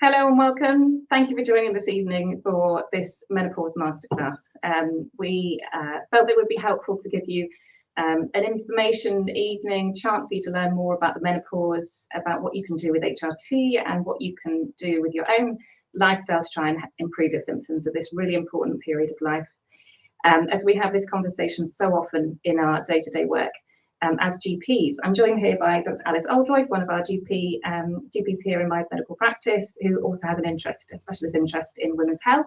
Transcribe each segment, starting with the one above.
Hello and welcome. Thank you for joining this evening for this Menopause Masterclass. We felt it would be helpful to give you an information evening, chance for you to learn more about the menopause, about what you can do with HRT and what you can do with your own lifestyle to try and improve your symptoms of this really important period of life. As we have this conversation so often in our day-to-day work as GPs. I'm joined here by Dr. Alice Oldroyd, one of our GPs here in my medical practice, who also has a specialist interest in women's health.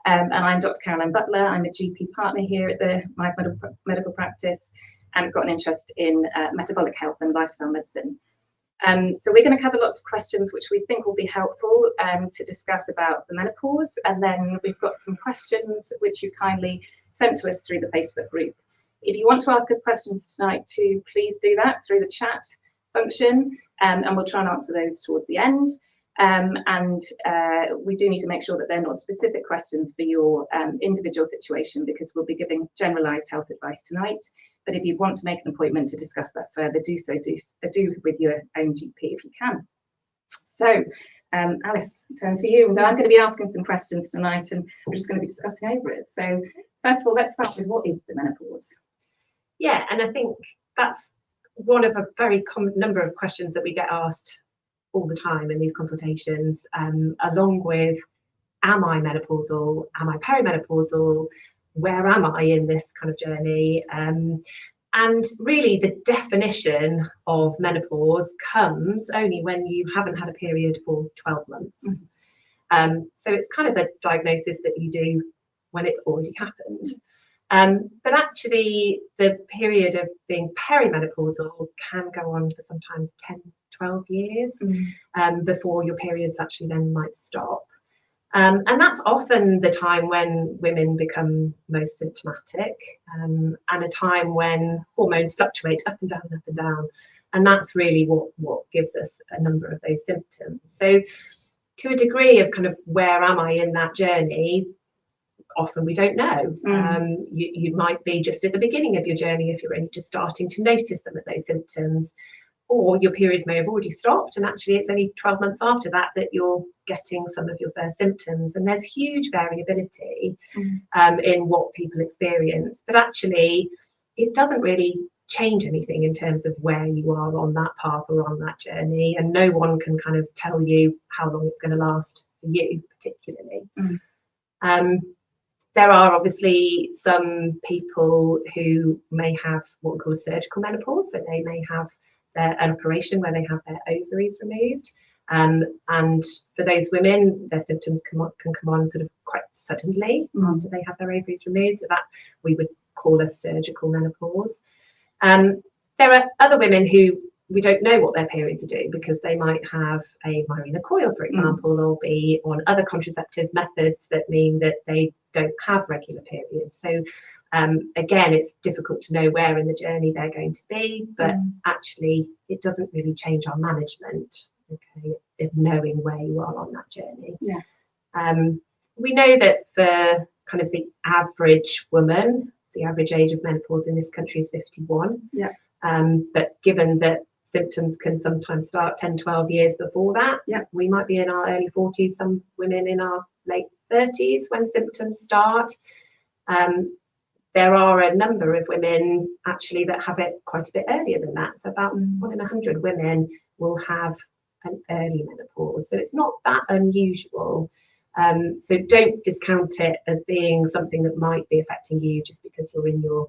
And I'm Dr. Caroline Butler. I'm a GP partner here at my medical practice, and I've got an interest in metabolic health and lifestyle medicine. So we're going to cover lots of questions which we think will be helpful to discuss about the menopause, and then we've got some questions which you kindly sent to us through the Facebook group. If you want to ask us questions tonight too, please do that through the chat function, and we'll try and answer those towards the end. We do need to make sure that they're not specific questions for your individual situation, because we'll be giving generalised health advice tonight. But if you want to make an appointment to discuss that further, do with your own GP if you can. So, Alice, turn to you. I'm going to be asking some questions tonight, and we're just going to be discussing over it. So, first of all, let's start with what is the menopause? Yeah, and I think that's one of a very common number of questions that we get asked all the time in these consultations, along with, am I menopausal? Am I perimenopausal? Where am I in this kind of journey? And really the definition of menopause comes only when you haven't had a period for 12 months. Mm-hmm. So it's kind of a diagnosis that you do when it's already happened. But actually the period of being perimenopausal can go on for sometimes 10, 12 years before your periods actually then might stop. And that's often the time when women become most symptomatic, and a time when hormones fluctuate up and down, up and down. And that's really what gives us a number of those symptoms. So to a degree of kind of where am I in that journey, often we don't know. You might be just at the beginning of your journey if you're only just starting to notice some of those symptoms, or your periods may have already stopped and actually it's only 12 months after that you're getting some of your first symptoms. And there's huge variability in what people experience, but actually it doesn't really change anything in terms of where you are on that path or on that journey, and no one can kind of tell you how long it's going to last for you particularly. There are obviously some people who may have what we call a surgical menopause, so they may have an operation where they have their ovaries removed, and for those women their symptoms can come on sort of quite suddenly after they have their ovaries removed, so that we would call a surgical menopause. There are other women who we don't know what their periods are doing, because they might have a Mirena coil, for example, or be on other contraceptive methods that mean that they don't have regular periods. So again, it's difficult to know where in the journey they're going to be, but actually it doesn't really change our management, okay, of knowing where you are on that journey. We know that for kind of the average woman, the average age of menopause in this country is 51. But given that symptoms can sometimes start 10, 12 years before that, we might be in our early 40s, some women in our late 30s when symptoms start. There are a number of women actually that have it quite a bit earlier than that. So about 1 in 100 women will have an early menopause. So it's not that unusual. So don't discount it as being something that might be affecting you just because you're in your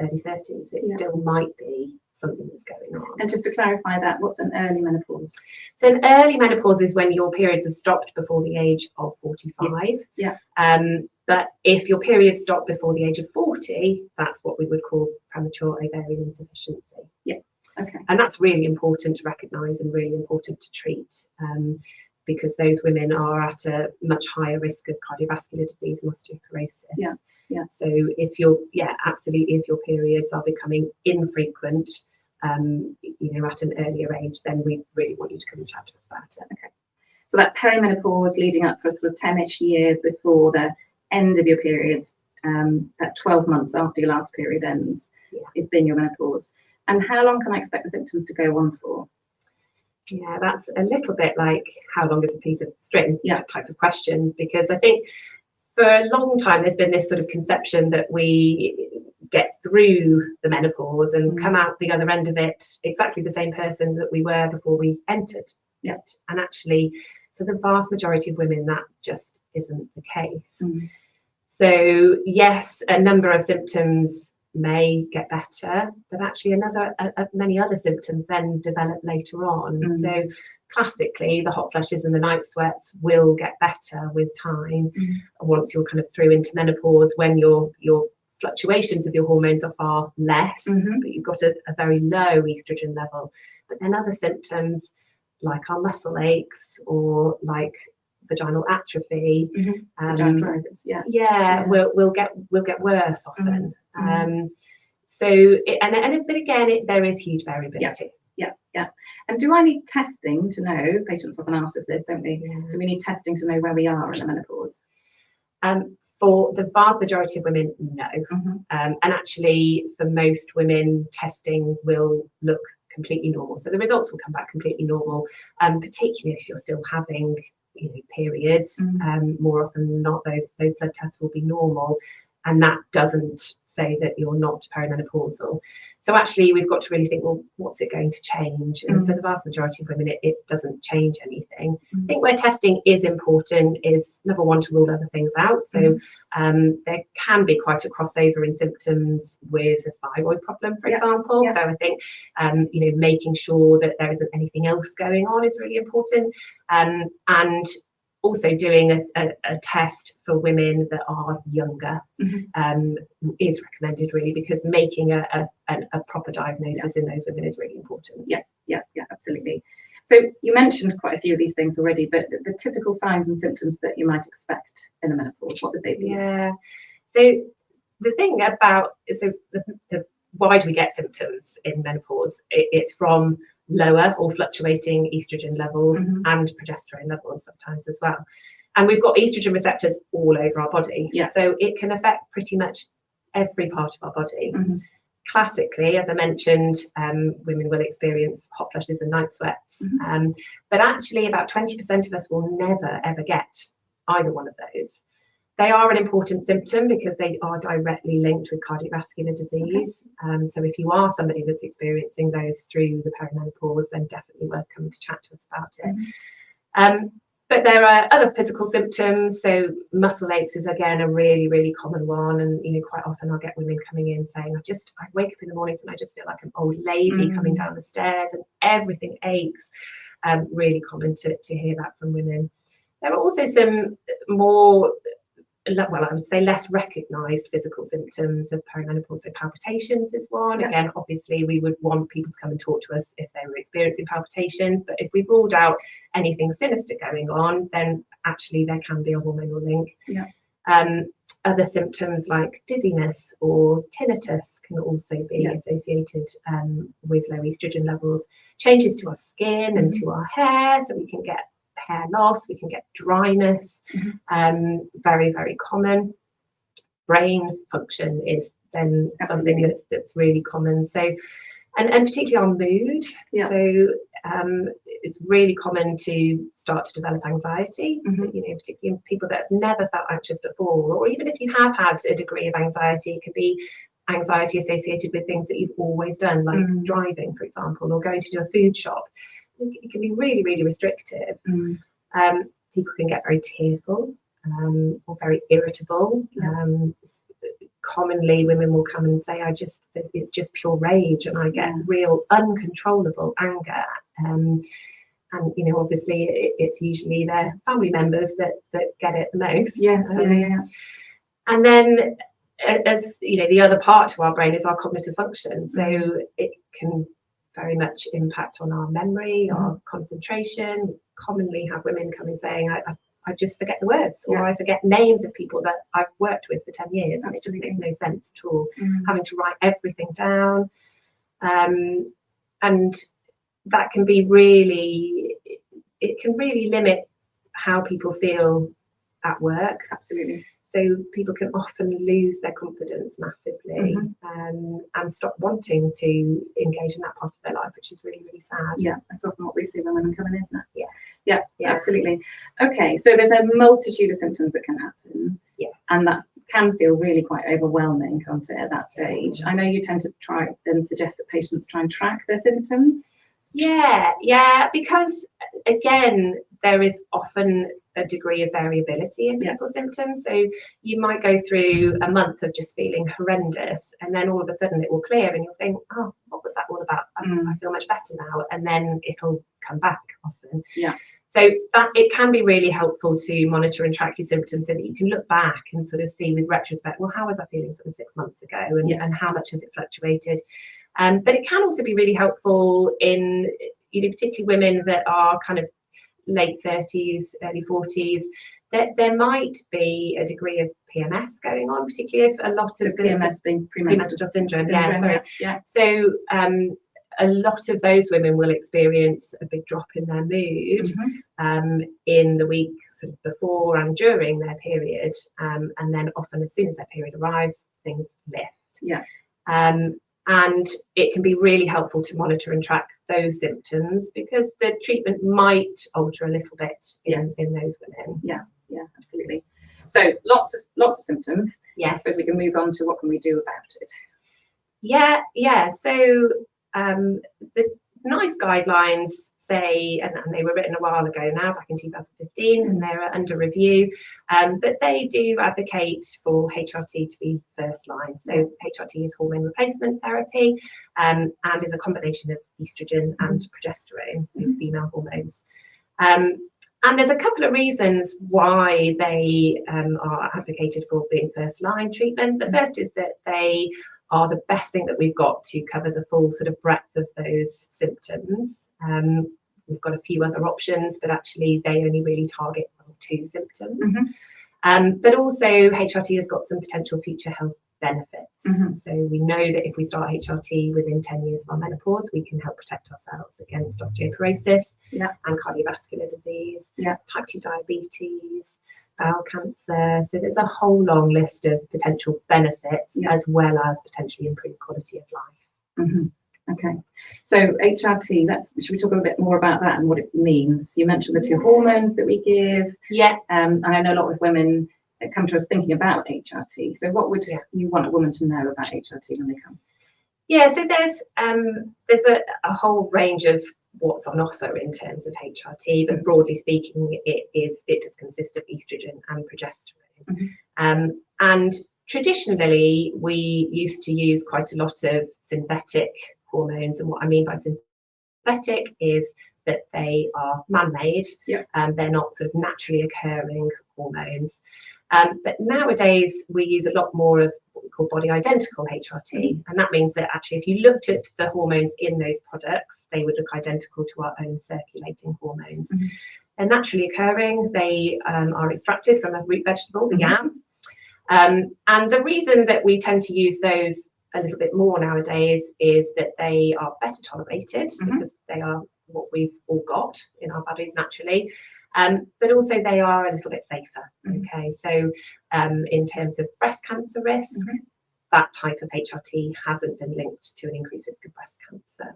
early 30s. It still might be something that's going on. And just to clarify that, what's an early menopause? So an early menopause is when your periods have stopped before the age of 45. But if your periods stop before the age of 40, that's what we would call premature ovarian insufficiency. Okay. And that's really important to recognise and really important to treat, because those women are at a much higher risk of cardiovascular disease and osteoporosis. So if absolutely, if your periods are becoming infrequent, at an earlier age, then we really want you to come and chat to us about it. Okay. So that perimenopause leading up for sort of 10-ish years before the end of your periods, that 12 months after your last period ends, it's been your menopause. And how long can I expect the symptoms to go on for? Yeah, that's a little bit like how long is a piece of string type of question, because I think for a long time there's been this sort of conception that we get through the menopause and come out the other end of it exactly the same person that we were before we entered it. And actually, for the vast majority of women, that just isn't the case. So yes, a number of symptoms may get better, but actually many other symptoms then develop later on. So classically, the hot flushes and the night sweats will get better with time once you're kind of through into menopause, when your fluctuations of your hormones are far less, but you've got a very low estrogen level. But then other symptoms like our muscle aches or like vaginal atrophy, will get worse often. But again, there is huge variability. Yeah. And do I need testing to know? Patients often ask us this, don't they? Do we need testing to know where we are in the menopause? For the vast majority of women, no. And actually, for most women, testing will look completely normal. So the results will come back completely normal, particularly if you're still having periods. More often than not, those blood tests will be normal, and that doesn't say that you're not perimenopausal. So actually, we've got to really think, well, what's it going to change? And for the vast majority of women, it doesn't change anything. I think where testing is important is, number one, to rule other things out. So there can be quite a crossover in symptoms with a thyroid problem, for example. So I think making sure that there isn't anything else going on is really important. And also doing a test for women that are younger is recommended, really, because making a proper diagnosis in those women is really important. Yeah, absolutely. So you mentioned quite a few of these things already, but the typical signs and symptoms that you might expect in the menopause, what would they be? So the thing about, why do we get symptoms in menopause? It's from lower or fluctuating estrogen levels and progesterone levels sometimes as well. And we've got estrogen receptors all over our body. So it can affect pretty much every part of our body. Classically, as I mentioned, women will experience hot flushes and night sweats. But actually, about 20% of us will never, ever get either one of those. They are an important symptom because they are directly linked with cardiovascular disease. So if you are somebody that's experiencing those through the perimenopause, then definitely worth coming to chat to us about it. But there are other physical symptoms. So muscle aches is, again, a really, really common one. And quite often I'll get women coming in saying, I wake up in the mornings and I just feel like an old lady coming down the stairs and everything aches. Really common to hear that from women. There are also some more, I would say, less recognised physical symptoms of perimenopause. So palpitations is one. Again, obviously, we would want people to come and talk to us if they were experiencing palpitations. But if we've ruled out anything sinister going on, then actually there can be a hormonal link. Other symptoms like dizziness or tinnitus can also be associated with low estrogen levels. Changes to our skin and to our hair, so we can get hair loss, we can get dryness, very, very common. Brain function is then something that's really common. So, and particularly our mood. So it's really common to start to develop anxiety, particularly in people that have never felt anxious before, or even if you have had a degree of anxiety, it could be anxiety associated with things that you've always done, like driving, for example, or going to do a food shop. It can be really, really restrictive. People can get very tearful or very irritable. Commonly, women will come and say, it's just pure rage, and I get real uncontrollable anger. And obviously, it's usually their family members that get it the most. And then, as the other part to our brain is our cognitive function. So it can very much impact on our memory, our concentration. We commonly have women coming saying, I just forget the words, or I forget names of people that I've worked with for 10 years, and it just makes no sense at all. Having to write everything down. And that can be it can really limit how people feel at work. So people can often lose their confidence massively, and stop wanting to engage in that part of their life, which is really, really sad. Yeah, that's often what we see when women come in, isn't it? Yeah. Yeah, absolutely. Okay, so there's a multitude of symptoms that can happen. Yeah. And that can feel really quite overwhelming, can't it, at that stage? I know you tend to try and suggest that patients try and track their symptoms. Yeah, because again, there is often a degree of variability in people's symptoms. So you might go through a month of just feeling horrendous, and then all of a sudden it will clear and you'll think, oh, what was that all about? I feel much better now. And then it'll come back often. Yeah. So that it can be really helpful to monitor and track your symptoms so that you can look back and sort of see with retrospect, well, how was I feeling sort of 6 months ago, and how much has it fluctuated? But it can also be really helpful in, particularly women that are kind of late 30s, early 40s, that there might be a degree of PMS going on, particularly if a lot of PMS being premenstrual syndrome. So a lot of those women will experience a big drop in their mood in the week sort of before and during their period, and then often as soon as their period arrives, things lift. And it can be really helpful to monitor and track those symptoms, because the treatment might alter a little bit in those women. Yeah, absolutely. So lots of symptoms. I suppose we can move on to what can we do about it. So the NICE guidelines say, and they were written a while ago now, back in 2015, and they're under review, but they do advocate for HRT to be first line. So HRT is hormone replacement therapy, and is a combination of estrogen and progesterone, these female hormones. And there's a couple of reasons why they are advocated for being first line treatment. The first is that they are the best thing that we've got to cover the full sort of breadth of those symptoms. We've got a few other options, but actually they only really target 1 or 2 symptoms. But also HRT has got some potential future health benefits. So we know that if we start HRT within 10 years of our menopause, we can help protect ourselves against osteoporosis and cardiovascular disease, type 2 diabetes, bowel cancer. So there's a whole long list of potential benefits, as well as potentially improved quality of life. Okay, so HRT, should we talk a bit more about that and what it means? You mentioned the 2 hormones that we give. And I know a lot of women come to us thinking about HRT. So what would you want a woman to know about HRT when they come? So there's a whole range of what's on offer in terms of HRT, but broadly speaking, it does consist of estrogen and progesterone. And traditionally, we used to use quite a lot of synthetic hormones, and what I mean by synthetic is that they are man-made. They're not sort of naturally occurring hormones. But nowadays we use a lot more of what we call body identical HRT, and that means that actually if you looked at the hormones in those products, they would look identical to our own circulating hormones. They're naturally occurring. They are extracted from a root vegetable, the yam. And the reason that we tend to use those a little bit more nowadays is that they are better tolerated, because they are what we've all got in our bodies naturally, but also they are a little bit safer. So in terms of breast cancer risk, that type of HRT hasn't been linked to an increased risk of breast cancer.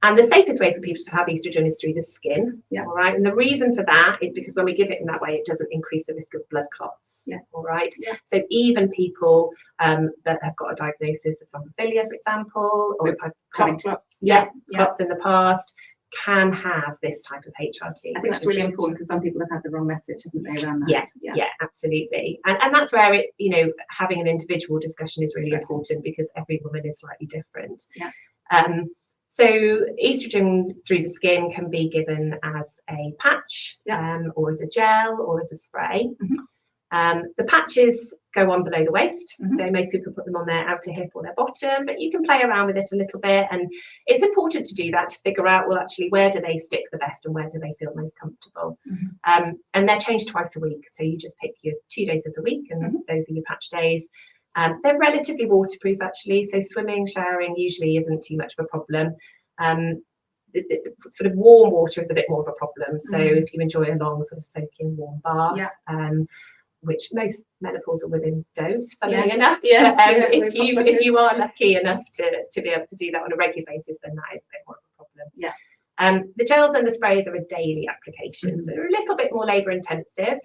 And the safest way for people to have estrogen is through the skin. All right. And the reason for that is because when we give it in that way, it doesn't increase the risk of blood clots. All right. So even people that have got a diagnosis of thrombophilia, for example, or have had clots in the past, can have this type of HRT. I think that's really important, because some people have had the wrong message, haven't they, around that? Yeah, absolutely. And that's where it, having an individual discussion is really important, because every woman is slightly different. So estrogen through the skin can be given as a patch, or as a gel, or as a spray. The patches go on below the waist, so most people put them on their outer hip or their bottom, but you can play around with it a little bit, and it's important to do that to figure out, well, actually, where do they stick the best and where do they feel most comfortable. And they're changed twice a week, so you just pick your 2 days of the week, and those are your patch days. They're relatively waterproof, actually, so swimming, showering usually isn't too much of a problem. Sort of warm water is a bit more of a problem, so if you enjoy a long sort of soaking warm bath, which most menopausal women don't, funnily Yeah. enough. Yeah. If you are lucky enough to be able to do that on a regular basis, then that is a bit more of a problem. Yeah. The gels and the sprays are a daily application, so they're a little bit more labour intensive,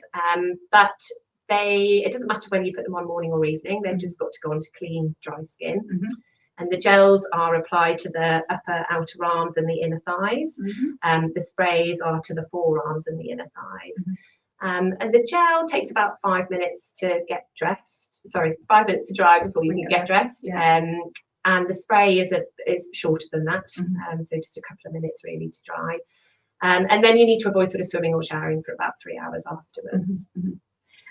but it doesn't matter whether you put them on morning or evening, they've just got to go onto clean, dry skin. And the gels are applied to the upper outer arms and the inner thighs. The sprays are to the forearms and the inner thighs. And the gel takes about 5 minutes to get dressed. Sorry, 5 minutes to dry before you can get dressed. And the spray is shorter than that, so just a couple of minutes really to dry. And then you need to avoid sort of swimming or showering for about 3 hours afterwards.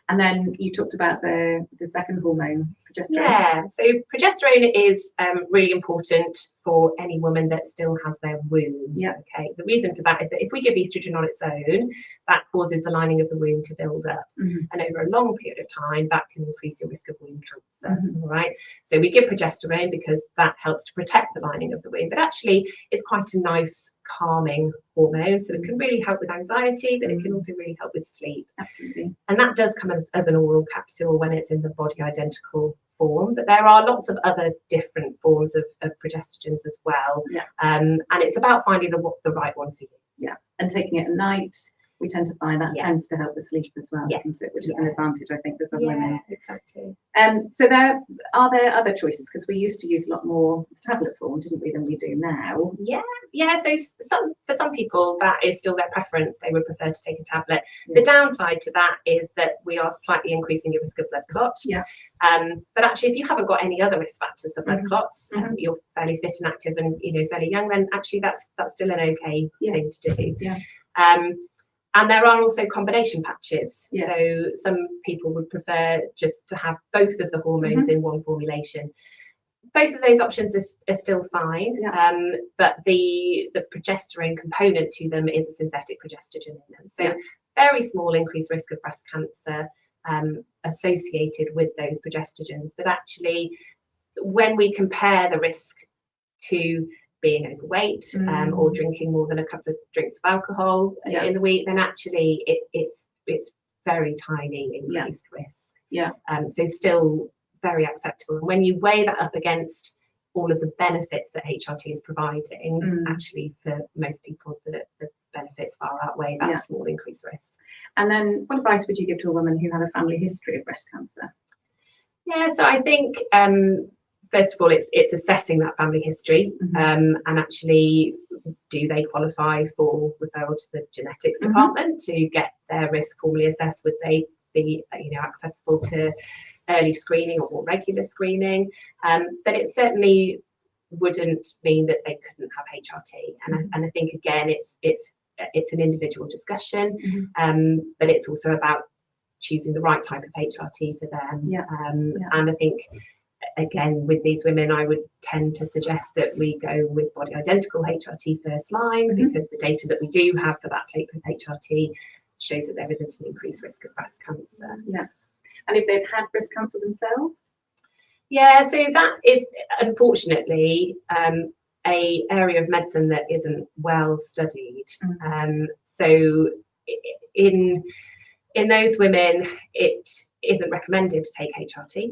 And then you talked about the second hormone, progesterone. Yeah, so progesterone is really important for any woman that still has their womb. Yeah. Okay. The reason for that is that if we give estrogen on its own, that causes the lining of the womb to build up, and over a long period of time, that can increase your risk of womb cancer. All right. So we give progesterone because that helps to protect the lining of the womb, but actually, it's quite a nice calming hormone, so it can really help with anxiety, but it can also really help with sleep. Absolutely. And that does come as an oral capsule when it's in the body identical form, but there are lots of other different forms of progestogens as well. And it's about finding the right one for you. And taking it at night, we tend to find that tends to help with sleep as well, doesn't it? Which is an advantage, I think, for some women. Exactly. So are there other choices? Because we used to use a lot more tablet form, didn't we, than we do now? So for some people, that is still their preference. They would prefer to take a tablet. The downside to that is that we are slightly increasing your risk of blood clot. But actually, if you haven't got any other risk factors for blood clots, you're fairly fit and active and fairly young, then actually that's still an okay thing to do. And there are also combination patches. So some people would prefer just to have both of the hormones in one formulation. Both of those options are still fine, but the progesterone component to them is a synthetic progestogen in them. So very small increased risk of breast cancer associated with those progestogens. But actually, when we compare the risk to being overweight or drinking more than a couple of drinks of alcohol in the week, then actually it's very tiny increased risk. So still very acceptable. And when you weigh that up against all of the benefits that HRT is providing, actually for most people the benefits far outweigh that small increased risk. And then what advice would you give to a woman who had a family history of breast cancer? So I think first of all, it's assessing that family history, and actually, do they qualify for referral to the genetics department to get their risk formally assessed? Would they be accessible to early screening or more regular screening? But it certainly wouldn't mean that they couldn't have HRT. And I think again, it's an individual discussion, but it's also about choosing the right type of HRT for them. And I think, again, with these women, I would tend to suggest that we go with body identical HRT first line, because the data that we do have for that type of HRT shows that there isn't an increased risk of breast cancer. And if they've had breast cancer themselves? So that is unfortunately a area of medicine that isn't well studied. So in those women, it isn't recommended to take HRT.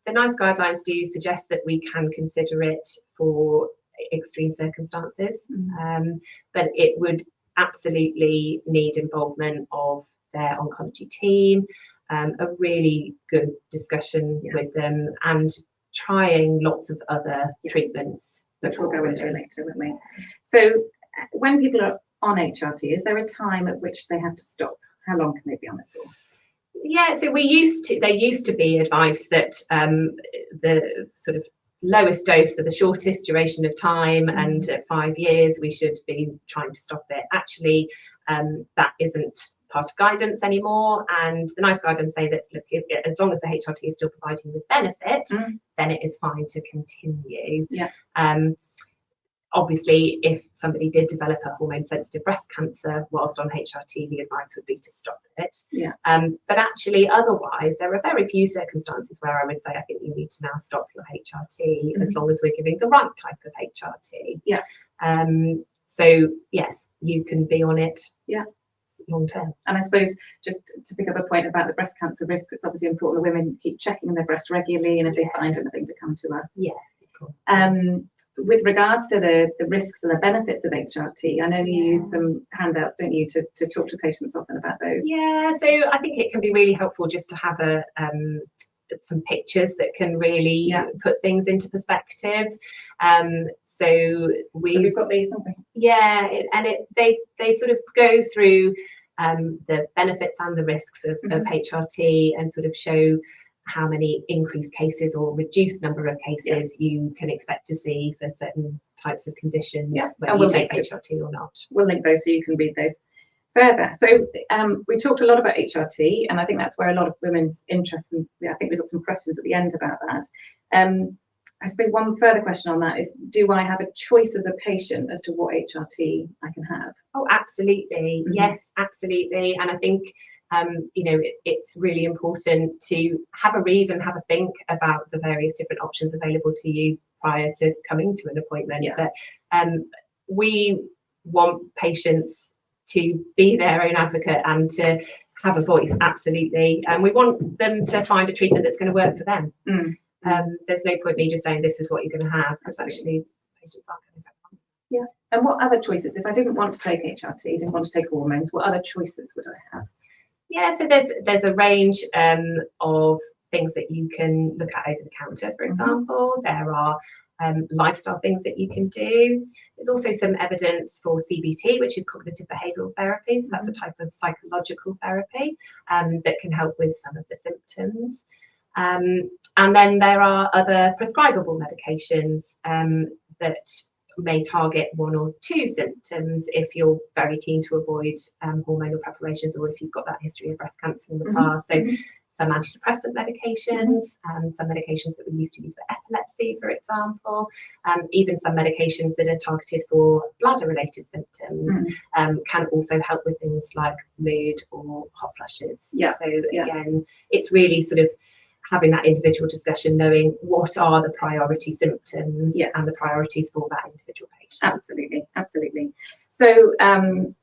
The NICE guidelines do suggest that we can consider it for extreme circumstances, but it would absolutely need involvement of their oncology team, a really good discussion with them, and trying lots of other treatments. Which we'll go into later, won't we? So when people are on HRT, is there a time at which they have to stop? How long can they be on it for? So there used to be advice that the sort of lowest dose for the shortest duration of time, and at 5 years we should be trying to stop it. Actually, that isn't part of guidance anymore, and the NICE guidelines say that look, as long as the HRT is still providing the benefit, then it is fine to continue. Obviously, if somebody did develop a hormone-sensitive breast cancer whilst on HRT, the advice would be to stop it. But actually, otherwise, there are very few circumstances where I would say, I think you need to now stop your HRT, as long as we're giving the right type of HRT. So yes, you can be on it long term. And I suppose just to pick up a point about the breast cancer risk, it's obviously important that women keep checking their breasts regularly, and if they find anything, to come to us. Yeah. With regards to the risks and the benefits of HRT, I know you use some handouts, don't you, to talk to patients often about those? Yeah, so I think it can be really helpful just to have some pictures that can really put things into perspective. So we've got these, haven't we? Yeah, and they sort of go through the benefits and the risks of HRT, and sort of show how many increased cases or reduced number of cases you can expect to see for certain types of conditions, whether you take HRT or not. We'll link those so you can read those further. So we talked a lot about HRT, and I think that's where a lot of women's interest, and I think we've got some questions at the end about that. I suppose one further question on that is, do I have a choice as a patient as to what HRT I can have? Oh, absolutely. Yes, absolutely. And I think it's really important to have a read and have a think about the various different options available to you prior to coming to an appointment. But we want patients to be their own advocate and to have a voice, absolutely. And we want them to find a treatment that's going to work for them. There's no point me just saying this is what you're going to have, because actually patients aren't going to get on. Yeah. And what other choices, if I didn't want to take HRT, didn't want to take hormones, what other choices would I have? Yeah, so there's a range of things that you can look at over the counter, for example. There are lifestyle things that you can do. There's also some evidence for CBT, which is cognitive behavioural therapy. So that's a type of psychological therapy that can help with some of the symptoms. And then there are other prescribable medications that may target one or two symptoms if you're very keen to avoid hormonal preparations, or if you've got that history of breast cancer in the past. So some antidepressant medications, some medications that we used to use for epilepsy, for example, even some medications that are targeted for bladder-related symptoms can also help with things like mood or hot flushes. So again, it's really sort of having that individual discussion, knowing what are the priority symptoms and the priorities for that individual patient. Absolutely, absolutely. So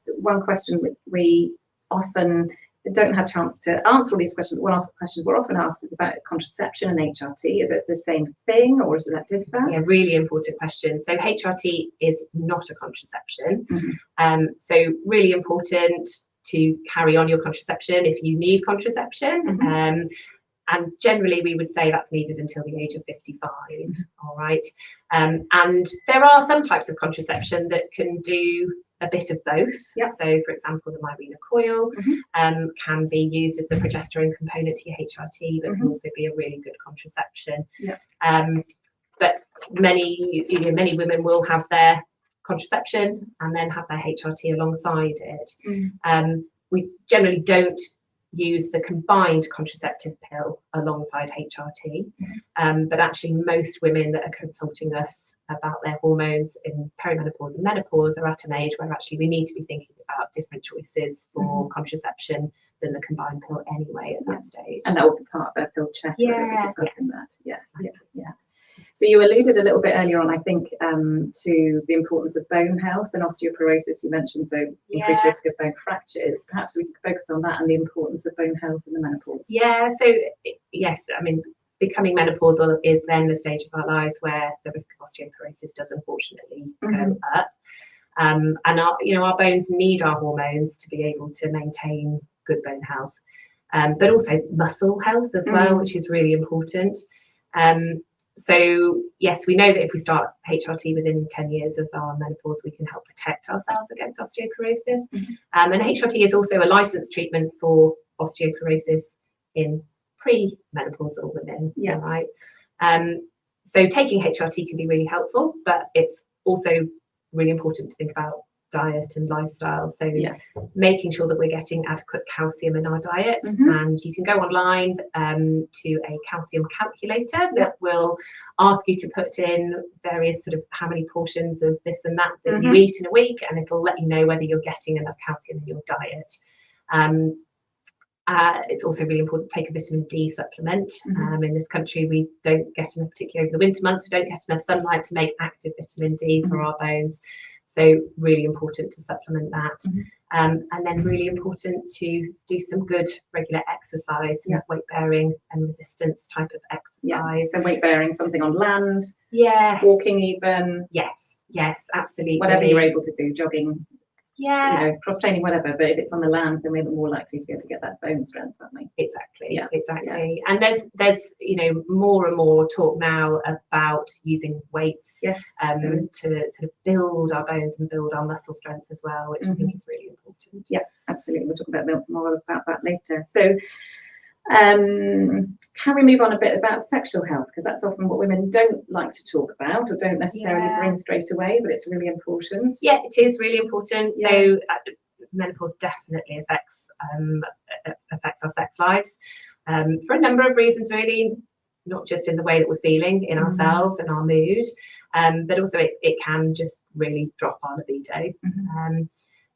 one question we often don't have a chance to answer all these questions. One of the questions we're often asked is about contraception and HRT. Is it the same thing, or is it that different? Yeah, really important question. So HRT is not a contraception. So really important to carry on your contraception if you need contraception. And generally, we would say that's needed until the age of 55. All right. And there are some types of contraception that can do a bit of both. So, for example, the Mirena coil can be used as the progesterone component to your HRT, but can also be a really good contraception. But many women will have their contraception and then have their HRT alongside it. We generally don't use the combined contraceptive pill alongside HRT, but actually most women that are consulting us about their hormones in perimenopause and menopause are at an age where actually we need to be thinking about different choices for contraception than the combined pill anyway at that stage. And that will be part of their pill check. Discussing that. So you alluded a little bit earlier on, I think, to the importance of bone health and osteoporosis. You mentioned so increased risk of bone fractures. Perhaps we could focus on that and the importance of bone health in the menopause. Yeah. So yes, I mean, becoming menopausal is then the stage of our lives where the risk of osteoporosis does unfortunately go up. And our bones need our hormones to be able to maintain good bone health, but also muscle health as well, which is really important. So yes, we know that if we start HRT within 10 years of our menopause, we can help protect ourselves against osteoporosis. And HRT is also a licensed treatment for osteoporosis in pre-menopausal women. Right. So taking HRT can be really helpful, but it's also really important to think about diet and lifestyle. So making sure that we're getting adequate calcium in our diet, and you can go online to a calcium calculator that will ask you to put in various sort of how many portions of this and that you eat in a week, and it'll let you know whether you're getting enough calcium in your diet. It's also really important to take a vitamin D supplement. In this country, we don't get enough, particularly over the winter months, we don't get enough sunlight to make active vitamin D for our bones. So really important to supplement that. And then really important to do some good regular exercise, weight bearing and resistance type of exercise. So weight bearing, something on land, walking even. Yes, absolutely. Whatever you're able to do, jogging, cross training, whatever. But if it's on the land, then we're more likely to be able to get that bone strength, aren't we? Exactly. And there's more and more talk now about using weights to sort of build our bones and build our muscle strength as well, which I think is really important. Yeah, absolutely. We'll talk about more about that later. So can we move on a bit about sexual health, because that's often what women don't like to talk about or don't necessarily bring straight away, but it's really important. It is really important. So menopause definitely affects our sex lives for a number of reasons, really, not just in the way that we're feeling in ourselves and our mood, but also it can just really drop our libido.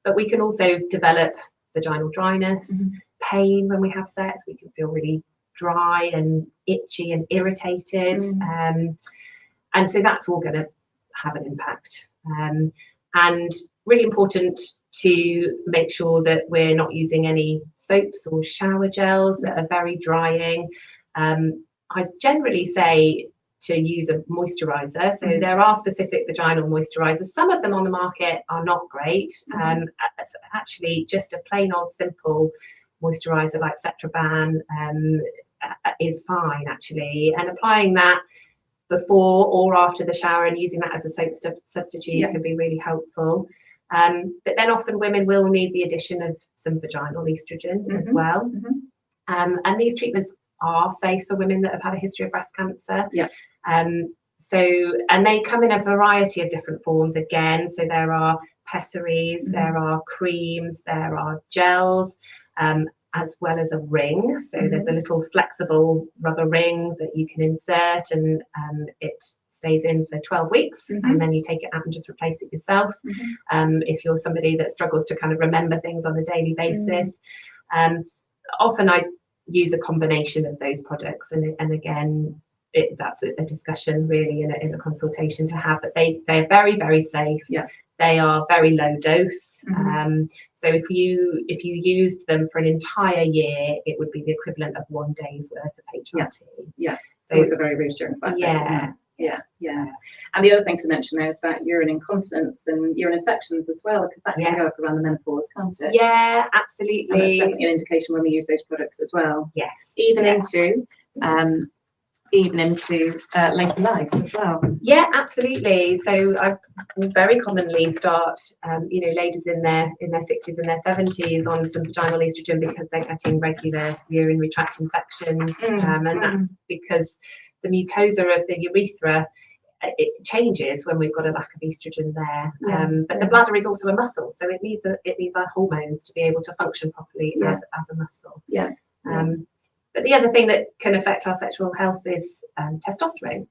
But we can also develop vaginal dryness, pain when we have sex. We can feel really dry and itchy and irritated, and so that's all going to have an impact. And really important to make sure that we're not using any soaps or shower gels that are very drying. I generally say to use a moisturizer. So there are specific vaginal moisturizers. Some of them on the market are not great. Actually, just a plain old simple moisturizer like Cetraban is fine, actually. And applying that before or after the shower and using that as a soap substitute can be really helpful. But then often women will need the addition of some vaginal estrogen as well. And these treatments are safe for women that have had a history of breast cancer. And they come in a variety of different forms again. So there are pessaries, there are creams, there are gels, as well as a ring. So there's a little flexible rubber ring that you can insert, and it stays in for 12 weeks, and then you take it out and just replace it yourself. If you're somebody that struggles to kind of remember things on a daily basis. Often I use a combination of those products, and again, that's a discussion really in a consultation to have, but they're very, very safe. They are very low dose. So if you used them for an entire year, it would be the equivalent of 1 day's worth of HRT. So it's a very reassuring factor. And the other thing to mention there is about urine incontinence and urine infections as well, because that can go up around the menopause, can't it? Absolutely. And that's definitely an indication when we use those products as well. Even into later life as well. Absolutely. So I very commonly start ladies in their 60s and their 70s on some vaginal estrogen because they're getting regular urinary tract infections, and that's because the mucosa of the urethra, it changes when we've got a lack of estrogen there. But the bladder is also a muscle, so it needs our hormones to be able to function properly as a muscle. But the other thing that can affect our sexual health is testosterone.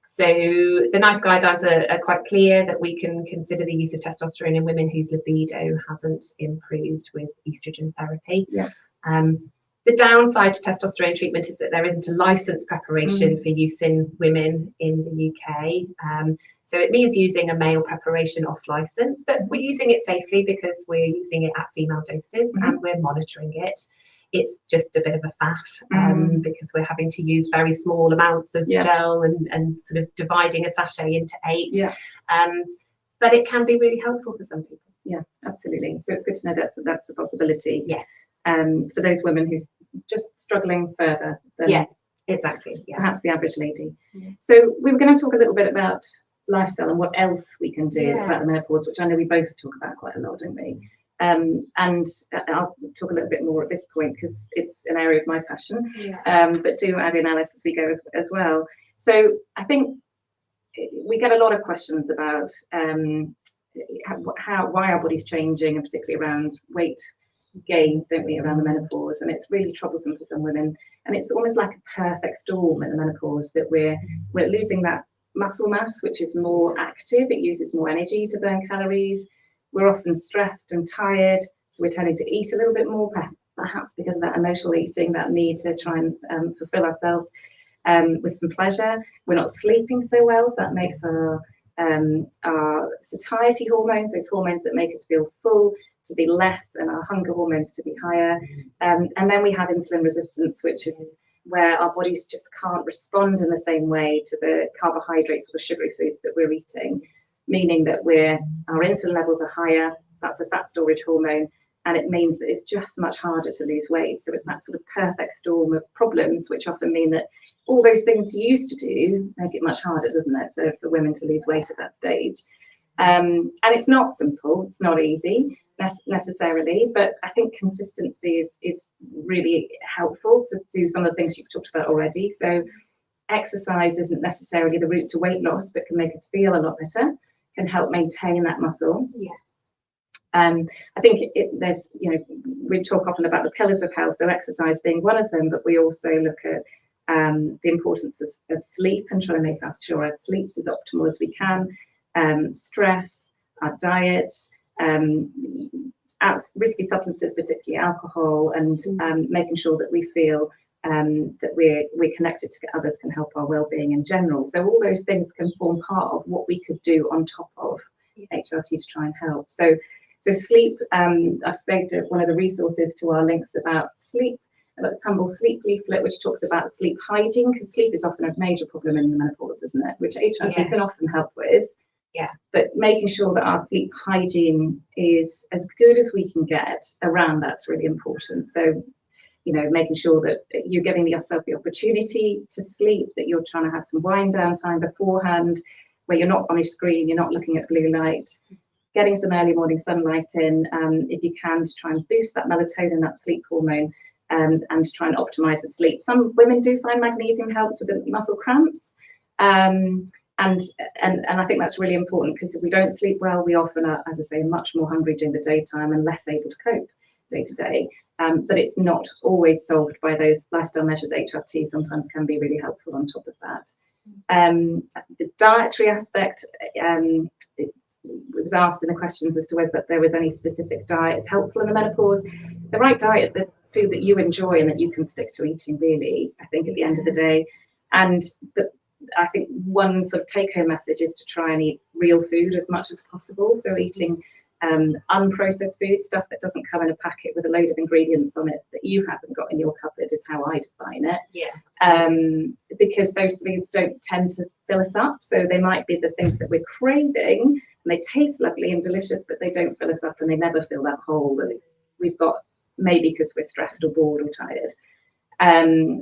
So the NICE guidelines are quite clear that we can consider the use of testosterone in women whose libido hasn't improved with estrogen therapy. The downside to testosterone treatment is that there isn't a licensed preparation for use in women in the UK. So it means using a male preparation off license, but we're using it safely because we're using it at female doses and we're monitoring it. It's just a bit of a faff because we're having to use very small amounts of gel and sort of dividing a sachet into 8. But it can be really helpful for some people. Absolutely. So it's good to know that's a possibility. For those women who's just struggling further than perhaps the average lady. So we were going to talk a little bit about lifestyle and what else we can do about the menopause, which I know we both talk about quite a lot, don't we? And I'll talk a little bit more at this point because it's an area of my passion, but do add in Alice as we go as well. So I think we get a lot of questions about why our body's changing, and particularly around weight gains, don't we, around the menopause, and it's really troublesome for some women, and it's almost like a perfect storm at the menopause that we're losing that muscle mass, which is more active, it uses more energy to burn calories, we're often stressed and tired, so we're tending to eat a little bit more, perhaps because of that emotional eating, that need to try and fulfill ourselves with some pleasure. We're not sleeping so well, so that makes our our satiety hormones, those hormones that make us feel full, to be less, and our hunger hormones to be higher. And then we have insulin resistance, which is where our bodies just can't respond in the same way to the carbohydrates or the sugary foods that we're eating, meaning that our insulin levels are higher. That's a fat storage hormone, and it means that it's just much harder to lose weight. So it's that sort of perfect storm of problems, which often mean that all those things you used to do make it much harder, doesn't it, for women to lose weight at that stage. And it's not simple, it's not easy necessarily, but I think consistency is really helpful to do some of the things you've talked about already. So exercise isn't necessarily the route to weight loss, but can make us feel a lot better, can help maintain that muscle. I think there's, we talk often about the pillars of health, so exercise being one of them, but we also look at the importance of sleep and trying to make sure our sleep is as optimal as we can, stress, our diet, risky substances, particularly alcohol, and making sure that we feel that we're connected to others can help our well-being in general. So all those things can form part of what we could do on top of HRT to try and help. So sleep, I've saved one of the resources to our links about sleep, about this humble sleep leaflet, which talks about sleep hygiene, because sleep is often a major problem in the menopause, isn't it? Which HRT can often help with. But making sure that our sleep hygiene is as good as we can get around that's really important. So, making sure that you're giving yourself the opportunity to sleep, that you're trying to have some wind down time beforehand, where you're not on your screen, you're not looking at blue light, getting some early morning sunlight in, if you can, to try and boost that melatonin, that sleep hormone, and to try and optimize the sleep. Some women do find magnesium helps with the muscle cramps. And I think that's really important, because if we don't sleep well, we often are, as I say, much more hungry during the daytime and less able to cope day to day. But it's not always solved by those lifestyle measures. HRT sometimes can be really helpful on top of that. The dietary aspect, it was asked in the questions as to whether there was any specific diet is helpful in the menopause. The right diet is the food that you enjoy and that you can stick to eating, really, I think, at the end of the day. And I think one sort of take-home message is to try and eat real food as much as possible. So eating unprocessed food, stuff that doesn't come in a packet with a load of ingredients on it that you haven't got in your cupboard, is how I define it. Because those things don't tend to fill us up. So they might be the things that we're craving, and they taste lovely and delicious, but they don't fill us up, and they never fill that hole that we've got, maybe because we're stressed or bored or tired.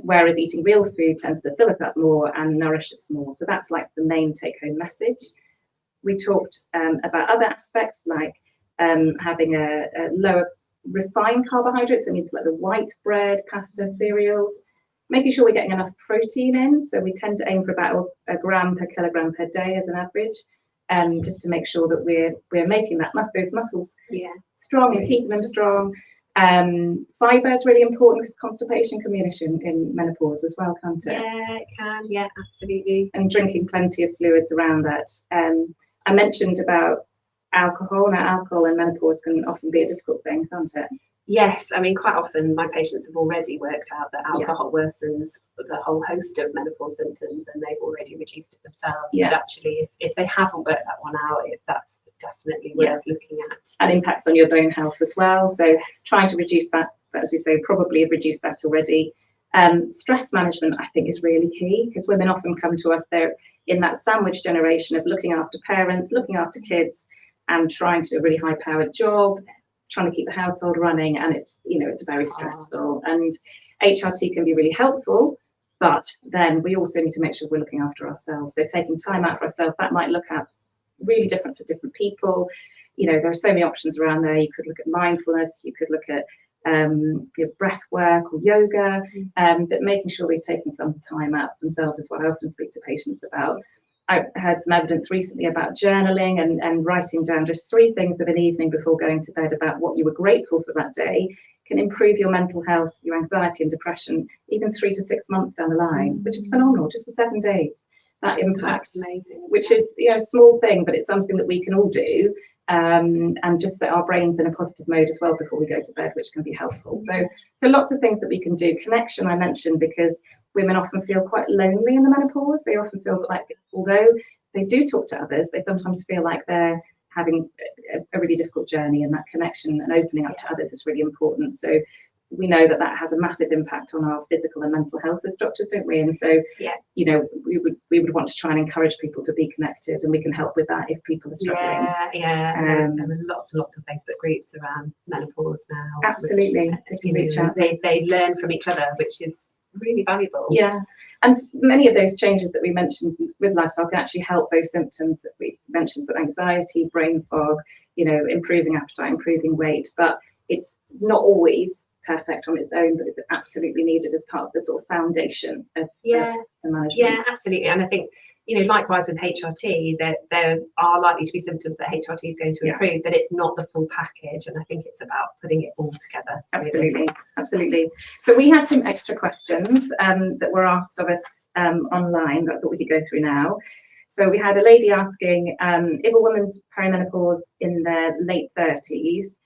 Whereas eating real food tends to fill us up more and nourish us more. So that's like the main take-home message. We talked about other aspects, like having a lower refined carbohydrates. It means like the white bread, pasta, cereals, making sure we're getting enough protein in. So we tend to aim for about a gram per kilogram per day as an average, just to make sure that we're making those muscles strong and keeping them strong. Fibre is really important, because constipation can be an issue in menopause as well, can't it? Yeah, it can. Yeah, absolutely. And drinking plenty of fluids around that. I mentioned about alcohol. Now, alcohol in menopause can often be a difficult thing, can't it? Yes, I mean, quite often my patients have already worked out that alcohol worsens the whole host of menopause symptoms, and they've already reduced it themselves. But actually, if they haven't worked that one out, that's definitely worth looking at. And impacts on your bone health as well. So trying to reduce that, as we say, probably have reduced that already. Stress management, I think, is really key, because women often come to us, they're in that sandwich generation of looking after parents, looking after kids, and trying to do a really high-powered job, trying to keep the household running, and it's very stressful. And HRT can be really helpful, but then we also need to make sure we're looking after ourselves. So taking time out for ourselves, that might look at really different for different people. There are so many options around there. You could look at mindfulness, you could look at breath work or yoga, but making sure they're taking some time out for themselves is what I often speak to patients about. I've heard some evidence recently about journaling and writing down just 3 things of an evening before going to bed about what you were grateful for that day can improve your mental health, your anxiety and depression, even 3 to 6 months down the line, which is phenomenal, just for 7 days. That impact, which is a small thing, but it's something that we can all do, and just set our brains in a positive mode as well before we go to bed, which can be helpful. So lots of things that we can do. Connection, I mentioned, because women often feel quite lonely in the menopause. They often feel like, although they do talk to others, they sometimes feel like they're having a really difficult journey, and that connection and opening up to others is really important. So we know that that has a massive impact on our physical and mental health as doctors, don't we? And so, you know, we would want to try and encourage people to be connected, and we can help with that if people are struggling. And lots and lots of Facebook groups around menopause now. Absolutely, which, they can reach out. They learn from each other, which is really valuable. Yeah, and many of those changes that we mentioned with lifestyle can actually help those symptoms that we mentioned, so anxiety, brain fog, you know, improving appetite, improving weight, but it's not always perfect on its own, but it's absolutely needed as part of the sort of foundation of the management. Yeah, absolutely. And I think, you know, likewise with HRT, there are likely to be symptoms that HRT is going to improve, but it's not the full package. And I think it's about putting it all together. Absolutely, absolutely. So we had some extra questions that were asked of us online that I thought we could go through now. So we had a lady asking if a woman's perimenopause in their late 30s,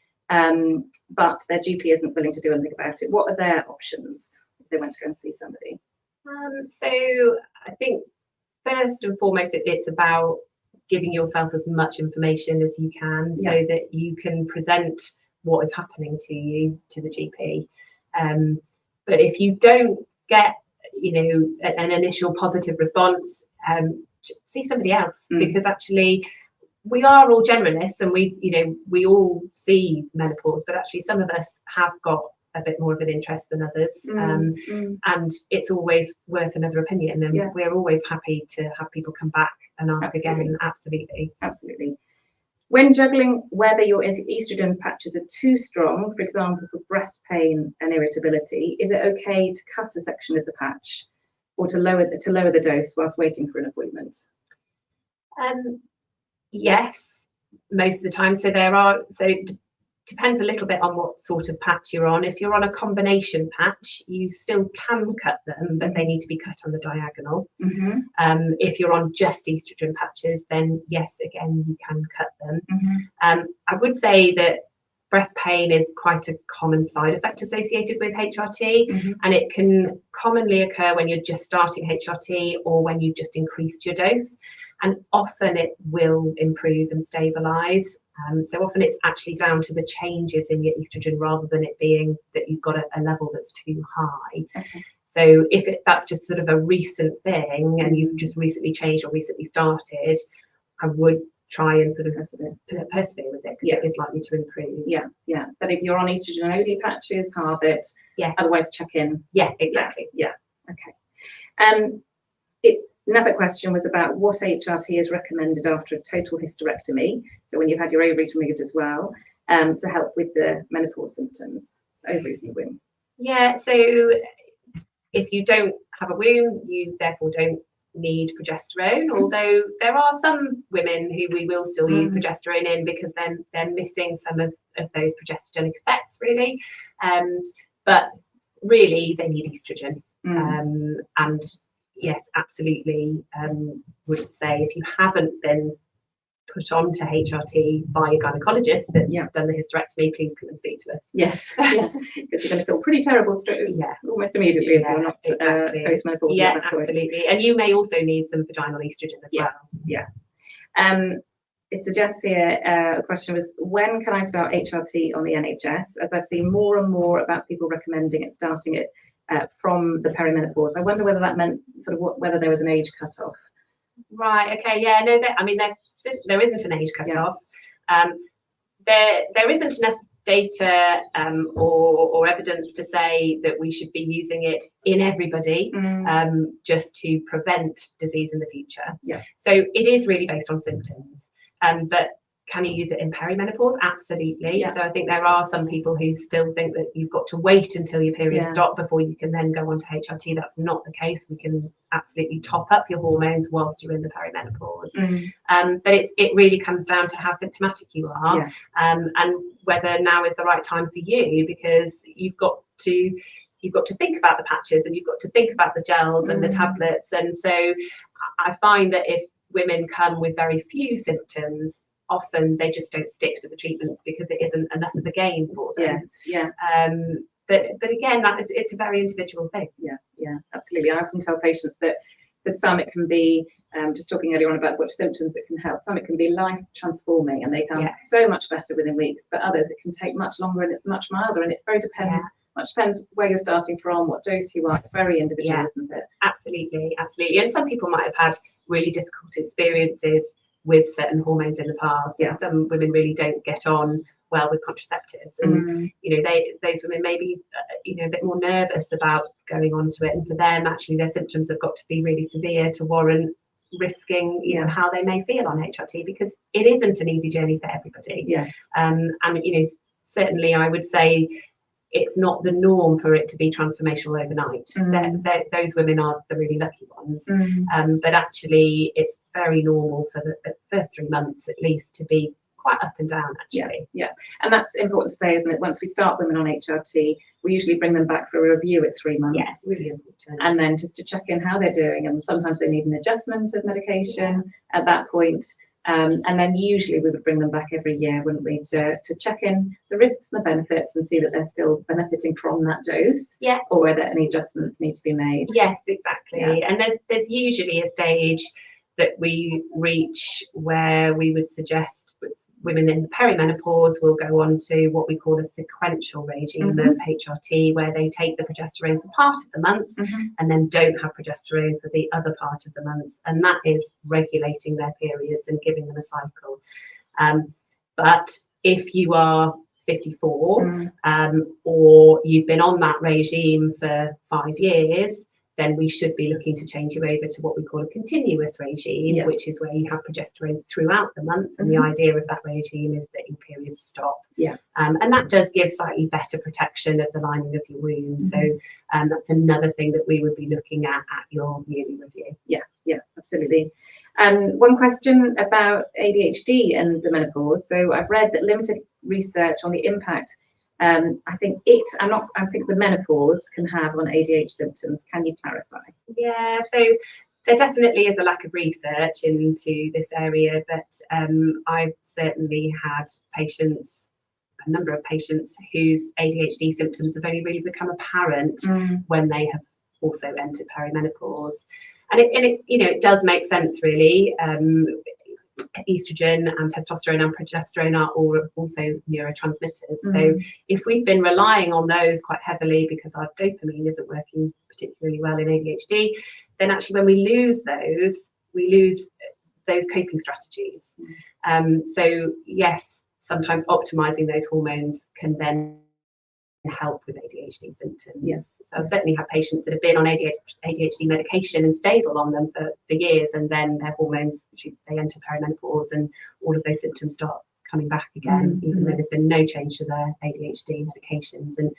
but their GP isn't willing to do anything about it, what are their options if they went to go and see somebody? So I think first and foremost, it's about giving yourself as much information as you can so that you can present what is happening to you to the GP. But if you don't get, you know, an initial positive response, see somebody else, because actually we are all generalists, and we all see menopause, but actually some of us have got a bit more of an interest than others, and it's always worth another opinion, and we're always happy to have people come back and ask again. Absolutely. When juggling whether your estrogen patches are too strong, for example for breast pain and irritability, is it okay to cut a section of the patch or to lower the dose whilst waiting for an appointment? Yes, most of the time. Depends a little bit on what sort of patch you're on. If you're on a combination patch, you still can cut them, but they need to be cut on the diagonal. If you're on just estrogen patches, then yes, again, you can cut them. I would say that breast pain is quite a common side effect associated with HRT, and it can commonly occur when you're just starting HRT or when you've just increased your dose, and often it will improve and stabilize. So often it's actually down to the changes in your estrogen rather than it being that you've got a level that's too high. So if that's just sort of a recent thing and you've just recently changed or recently started, I would try and sort of persevere with it, because it is likely to improve. But if you're on estrogen only patches, halve it. Otherwise check in. Exactly. Okay. Another question was about what HRT is recommended after a total hysterectomy, so when you've had your ovaries removed as well, to help with the menopause symptoms, ovaries and womb. So if you don't have a womb, you therefore don't need progesterone, although there are some women who we will still use progesterone in, because then they're missing some of those progestogenic effects, really. But really they need estrogen. And yes, absolutely, would say if you haven't been put onto HRT by a gynecologist that's done the hysterectomy, please come and speak to us. Because you're going to feel pretty terrible almost immediately if you're not postmenopausal. Absolutely. And you may also need some vaginal estrogen as well. It suggests here a question was, when can I start HRT on the NHS? As I've seen more and more about people recommending it, starting it from the perimenopause. I wonder whether that meant sort of whether there was an age cutoff. Right. Okay. Yeah. No. There isn't an age cutoff. There isn't enough data or evidence to say that we should be using it in everybody just to prevent disease in the future. So it is really based on symptoms. But can you use it in perimenopause? Absolutely. So I think there are some people who still think that you've got to wait until your period stop before you can then go on to HRT. That's not the case. We can absolutely top up your hormones whilst you're in the perimenopause. But it really comes down to how symptomatic you are, and whether now is the right time for you, because you've got to think about the patches, and you've got to think about the gels and the tablets. And so I find that if women come with very few symptoms, often they just don't stick to the treatments because it isn't enough of a gain for them. But again, it's a very individual thing. Absolutely. I often tell patients that for some it can be just talking earlier on about which symptoms it can help. Some it can be life transforming and they come so much better within weeks, but others it can take much longer and it's much milder, and it very depends. Much depends where you're starting from, what dose you are. It's very individual, isn't it? Absolutely, absolutely. And some people might have had really difficult experiences with certain hormones in the past. And some women really don't get on well with contraceptives, and those women may be a bit more nervous about going on to it. And for them, actually, their symptoms have got to be really severe to warrant risking how they may feel on HRT, because it isn't an easy journey for everybody. And certainly I would say it's not the norm for it to be transformational overnight. Those women are the really lucky ones. But actually, it's very normal for the first 3 months at least to be quite up and down, actually. And that's important to say, isn't it? Once we start women on HRT, we usually bring them back for a review at 3 months. Yes, really important. And then just to check in how they're doing. And sometimes they need an adjustment of medication at that point. And then usually we would bring them back every year, wouldn't we, to check in the risks and the benefits and see that they're still benefiting from that dose, or whether any adjustments need to be made. Yes, exactly. And there's usually a stage that we reach where we would suggest women in perimenopause will go on to what we call a sequential regime of HRT, where they take the progesterone for part of the month and then don't have progesterone for the other part of the month. And that is regulating their periods and giving them a cycle. But if you are 54 or you've been on that regime for 5 years, then we should be looking to change you over to what we call a continuous regime, which is where you have progesterone throughout the month. And the idea of that regime is that your periods stop. And that does give slightly better protection of the lining of your womb. So that's another thing that we would be looking at your yearly review. Yeah, absolutely. One question about ADHD and the menopause. So I've read that limited research on the impact I think the menopause can have on ADHD symptoms. Can you clarify? Yeah, so there definitely is a lack of research into this area, but I've certainly had a number of patients whose ADHD symptoms have only really become apparent when they have also entered perimenopause. And it does make sense, really. Estrogen and testosterone and progesterone are all also neurotransmitters. So if we've been relying on those quite heavily because our dopamine isn't working particularly well in ADHD, then actually when we lose those coping strategies. So yes, sometimes optimizing those hormones can then help with ADHD symptoms. So I've certainly had patients that have been on ADHD medication and stable on them for years, and then their hormones, they enter perimenopause and all of those symptoms start coming back again, even though there's been no change to their ADHD medications. And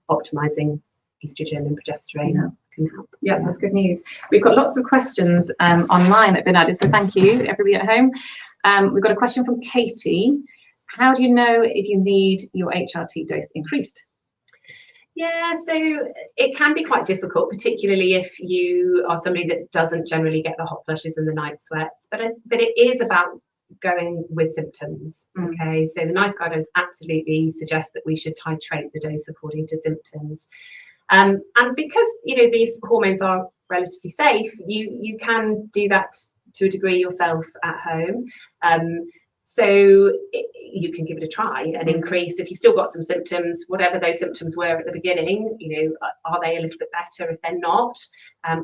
optimizing estrogen and progesterone can help. Yeah, that's good news. We've got lots of questions online that have been added, so thank you, everybody at home. We've got a question from Katie. How do you know if you need your HRT dose increased? Yeah, so it can be quite difficult, particularly if you are somebody that doesn't generally get the hot flushes and the night sweats. But it is about going with symptoms. Okay, so the NICE guidelines absolutely suggest that we should titrate the dose according to symptoms. And because these hormones are relatively safe, you can do that to a degree yourself at home. So you can give it a try and increase if you've still got some symptoms, whatever those symptoms were at the beginning. Are they a little bit better? If they're not,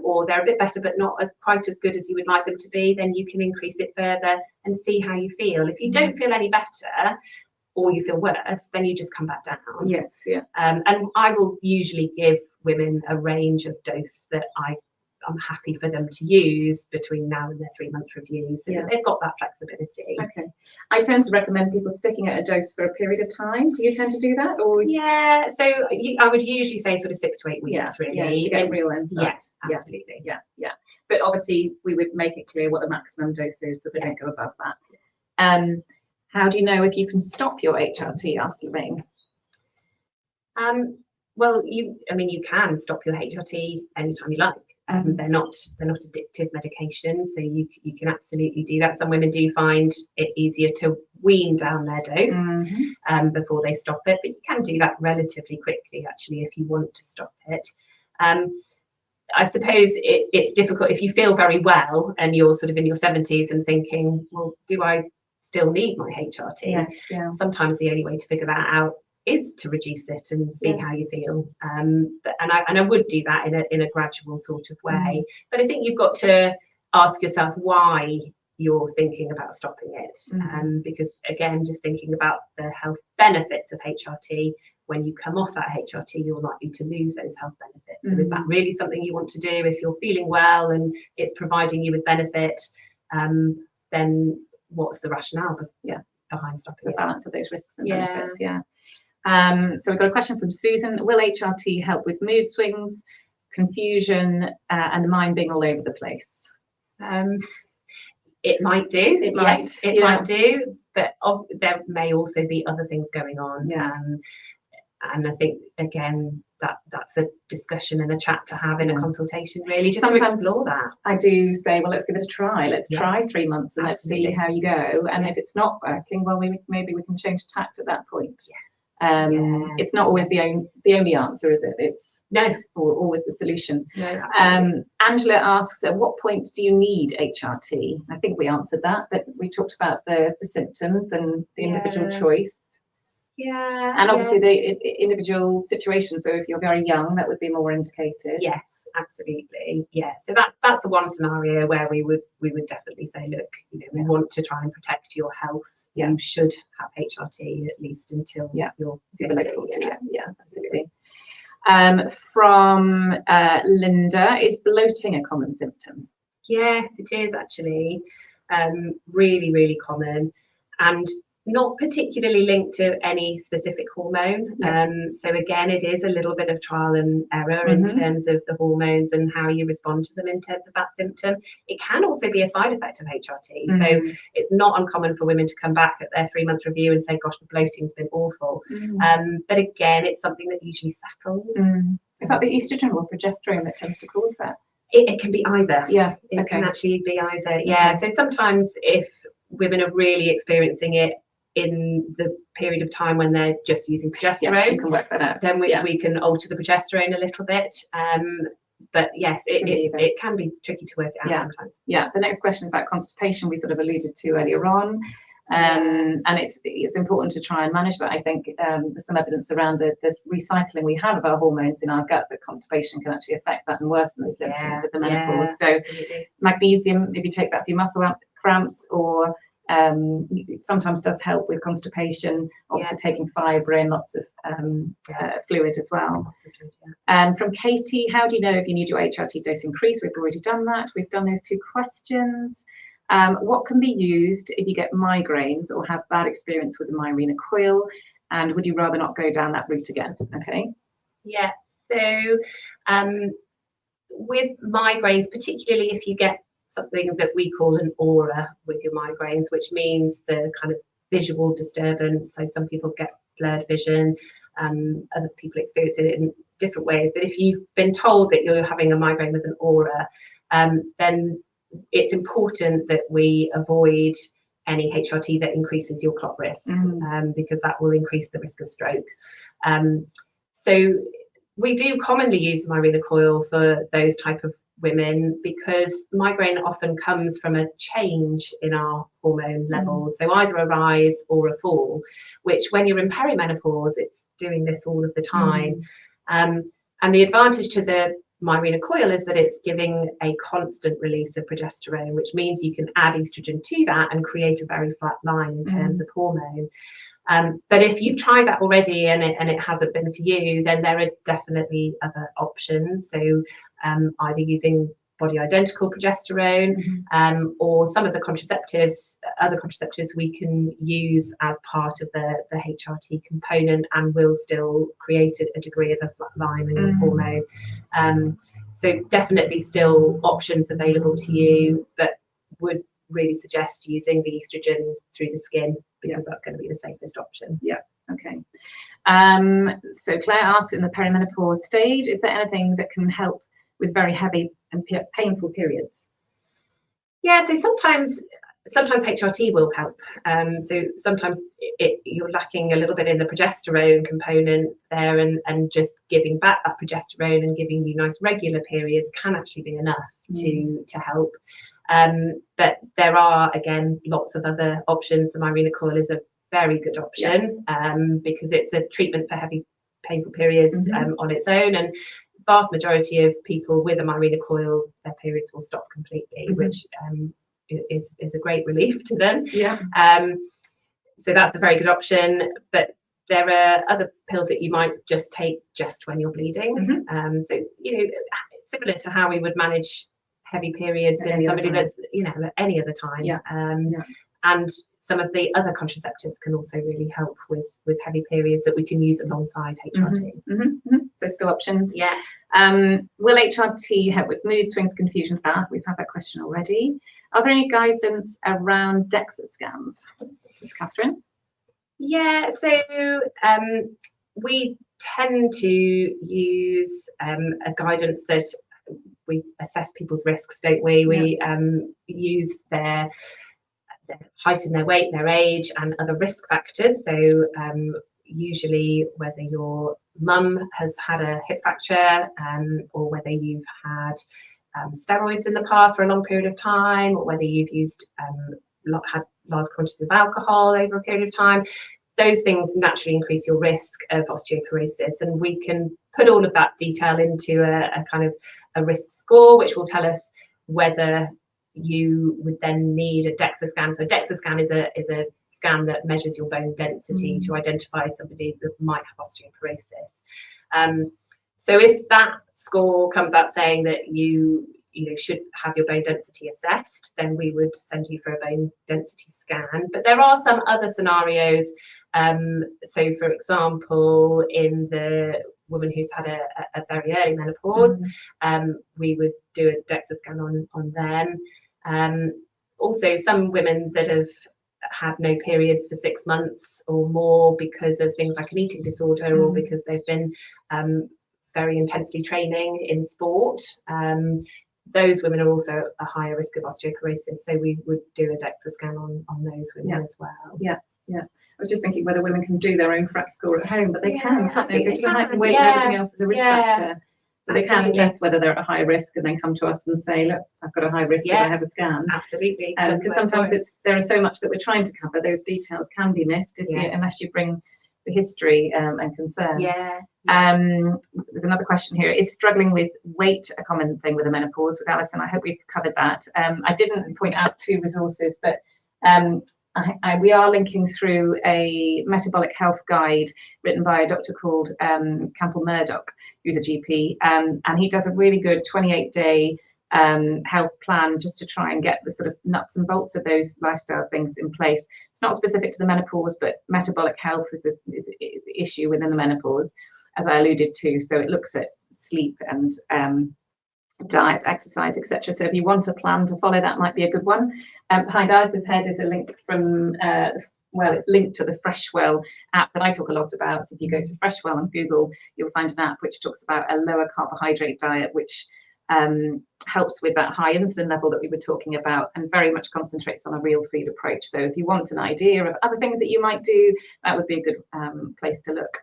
or they're a bit better but not quite as good as you would like them to be, then you can increase it further and see how you feel. If you don't feel any better, or you feel worse, then you just come back down. Yes, yeah. And I will usually give women a range of dose that I'm happy for them to use between now and their 3-month review, so that they've got that flexibility. Okay. I tend to recommend people sticking at a dose for a period of time. Do you tend to do that? Or yeah, so I would usually say sort of 6 to 8 weeks, really. To get real insight. Yeah, absolutely. Yeah. But obviously we would make it clear what the maximum dose is, so they don't go above that. How do you know if you can stop your HRT? Asked Lorraine. Well, you can stop your HRT anytime you like. They're not addictive medications, so you can absolutely do that. Some women do find it easier to wean down their dose before they stop it, but you can do that relatively quickly, actually, if you want to stop it. I suppose it's difficult if you feel very well and you're sort of in your 70s and thinking, well, do I still need my HRT? Yes, yeah. Sometimes the only way to figure that out is to reduce it and see how you feel. And I would do that in a gradual sort of way. But I think you've got to ask yourself why you're thinking about stopping it. Because again, just thinking about the health benefits of HRT, when you come off that HRT, you're likely to lose those health benefits. So is that really something you want to do? If you're feeling well and it's providing you with benefit, then what's the rationale behind stopping the it? balance of those risks and benefits. So we've got a question from Susan. Will HRT help with mood swings, confusion, and the mind being all over the place? It might do. It might do, but there may also be other things going on. And I think, again, that's a discussion and a chat to have in a consultation, really, just sometimes to explore that. I do say, well, let's give it a try. Let's try 3 months and let's see how you go. And if it's not working, well, maybe we can change tact at that point. It's not always the only answer, is it? It's always the solution. Angela asks, at what point do you need HRT? I think we answered that, but we talked about the symptoms and the individual choice. And obviously the individual situation. So if you're very young, that would be more indicated. Yes, absolutely. So that's the one scenario where we would definitely say, look, we want to try and protect your health. You should have HRT at least until you're 50. Absolutely. From Linda, is bloating a common symptom? Yes, it is actually. Really, really common. And not particularly linked to any specific hormone. So again, it is a little bit of trial and error in terms of the hormones and how you respond to them in terms of that symptom. It can also be a side effect of HRT. So it's not uncommon for women to come back at their 3-month review and say, gosh, the bloating's been awful. But again, it's something that usually settles. Is that the estrogen or progesterone that tends to cause that? It can be either. It can actually be either. So sometimes if women are really experiencing it in the period of time when they're just using progesterone, you can work that out. Then we can alter the progesterone a little bit. But yes, it can be tricky to work it out sometimes. The next question is about constipation. We sort of alluded to earlier on. And it's important to try and manage that. I think there's some evidence around this recycling we have of our hormones in our gut, that constipation can actually affect that and worsen those symptoms of the menopause. So magnesium, if you take that for your muscle cramps, or it sometimes does help with constipation. Obviously taking fibre and lots of fluid as well. From Katie, how do you know if you need your HRT dose increase? We've already done that. We've done those 2 questions. What can be used if you get migraines or have bad experience with the Mirena coil? And would you rather not go down that route again? So with migraines, particularly if you get something that we call an aura with your migraines, which means the kind of visual disturbance. So some people get blurred vision, other people experience it in different ways. But if you've been told that you're having a migraine with an aura, then it's important that we avoid any HRT that increases your clot risk, because that will increase the risk of stroke. So we do commonly use the Mirena coil for those type of women, because migraine often comes from a change in our hormone levels. So either a rise or a fall, which when you're in perimenopause, it's doing this all of the time. And the advantage to the Mirena coil is that it's giving a constant release of progesterone, which means you can add estrogen to that and create a very flat line in terms of hormone. But if you've tried that already and it hasn't been for you, then there are definitely other options. So either using body identical progesterone, or some of the other contraceptives we can use as part of the HRT component, and will still create a degree of a flat line in hormone. So definitely still options available to you, but would really suggest using the estrogen through the skin, because that's going to be the safest option. So Claire asks, in the perimenopause stage, is there anything that can help with very heavy and painful periods? So sometimes Sometimes HRT will help. So sometimes you're lacking a little bit in the progesterone component there, and just giving back that progesterone and giving you nice regular periods can actually be enough to help. But there are, again, lots of other options. The Mirena coil is a very good option because it's a treatment for heavy painful periods on its own, and vast majority of people with a Mirena coil, their periods will stop completely, which is a great relief to them. So that's a very good option. But there are other pills that you might just take just when you're bleeding. So, you know, similar to how we would manage heavy periods in somebody that's, you know, at any other time. And some of the other contraceptives can also really help with heavy periods that we can use alongside HRT. So still options. Will HRT help with mood swings, confusion? We've had that question already. Are there any guidance around DEXA scans? This is Catherine. Yeah, so we tend to use a guidance that we assess people's risks, don't we? We use their height and their weight, their age, and other risk factors. So usually whether your mum has had a hip fracture or whether you've had steroids in the past for a long period of time, or whether you've used had large quantities of alcohol over a period of time, those things naturally increase your risk of osteoporosis. And we can put all of that detail into a kind of a risk score, which will tell us whether you would then need a DEXA scan. So a DEXA scan is a scan that measures your bone density to identify somebody that might have osteoporosis. So if that score comes out saying that you should have your bone density assessed, then we would send you for a bone density scan. But there are some other scenarios. So for example, in the woman who's had a very early menopause, we would do a DEXA scan on them. Also, some women that have had no periods for 6 months or more because of things like an eating disorder or because they've been very intensely training in sport, those women are also a higher risk of osteoporosis. So we would do a DEXA scan on those women as well. I was just thinking whether women can do their own FRAC score at home, but they can, can't they? Because height and weight and everything else is a risk factor. So they can test whether they're at a high risk and then come to us and say, look, I've got a high risk, and I have a scan. Absolutely. Because sometimes there is so much that we're trying to cover, those details can be missed unless you bring the history and concern. There's another question here. Is struggling with weight a common thing with the menopause? With Alison, I hope we've covered that. I didn't point out 2 resources, but we are linking through a metabolic health guide written by a doctor called Campbell Murdoch, who's a GP, and he does a really good 28-day health plan just to try and get the sort of nuts and bolts of those lifestyle things in place. It's not specific to the menopause, but metabolic health is an issue within the menopause, as I alluded to. So it looks at sleep and diet, exercise, etc. So if you want a plan to follow, that might be a good one. Behind Alice's head is a link from it's linked to the Freshwell app that I talk a lot about. So if you go to Freshwell on Google, you'll find an app which talks about a lower carbohydrate diet, which helps with that high insulin level that we were talking about, and very much concentrates on a real food approach. So if you want an idea of other things that you might do, that would be a good place to look.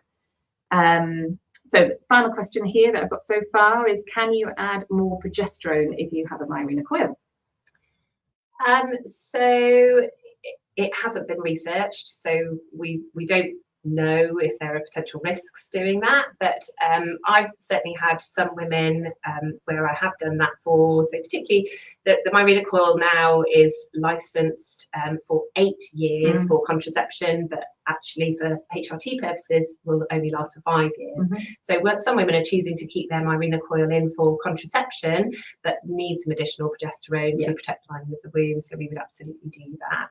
So the final question here that I've got so far is, can you add more progesterone if you have a Mirena coil? So it hasn't been researched, so we don't know if there are potential risks doing that, but I've certainly had some women where I have done that for. So particularly the Mirena coil now is licensed for 8 years for contraception, but actually for HRT purposes will only last for 5 years. So some women are choosing to keep their Mirena coil in for contraception, but need some additional progesterone to protect the lining of the womb. So we would absolutely do that.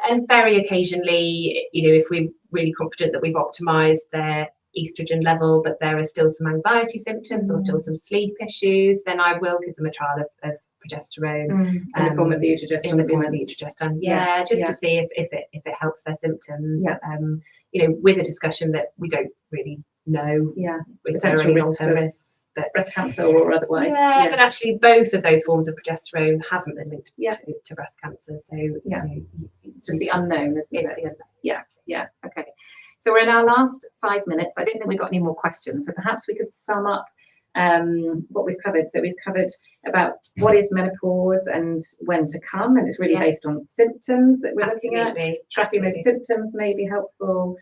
And very occasionally, if we're really confident that we've optimized their estrogen level, but there are still some anxiety symptoms or still some sleep issues, then I will give them a trial of progesterone in the form of the estrogestin. To see if it helps their symptoms. With a discussion that we don't really know if there are any long-term risks. but breast cancer or otherwise. Yeah, but actually both of those forms of progesterone haven't been linked to breast cancer. So it's just the unknown, isn't it's it? the unknown. Yeah. Okay. So we're in our last 5 minutes. I don't think we've got any more questions. So perhaps we could sum up what we've covered. So we've covered about what is menopause and when to come, and it's really based on symptoms that we're looking at. Tracking those symptoms may be helpful.